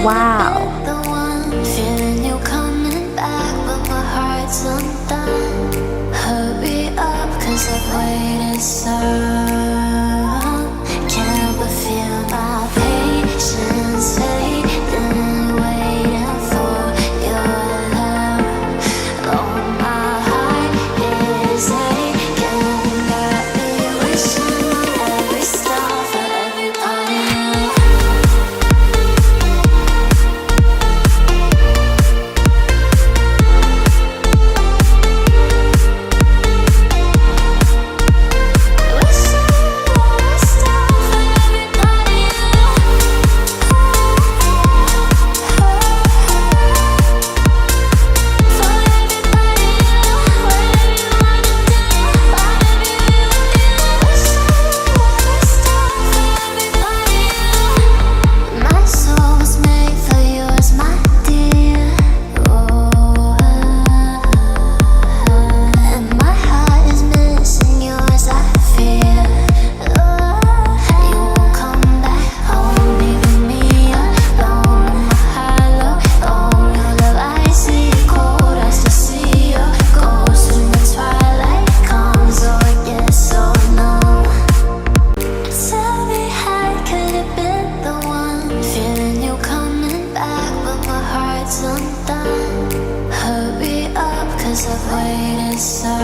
Wow. The one feeling you coming back, but my heart's undone. Hurry up, 'cause I've waited so long. Can't but feel my patience fading, waiting for your love. Oh, my heart is aching, got me wishing on every star for every part of you. My soul was made for yours, my dear. And my heart is missing yours, I fear. You won't come back home, leaving me alone. My heart alone, your love I see cold. I still see your ghost when the twilight comes. Oh, it gets so numb. Tell me how could it been the one feeling you coming back, but my heart's undone. Hurry up, 'cause I've waited so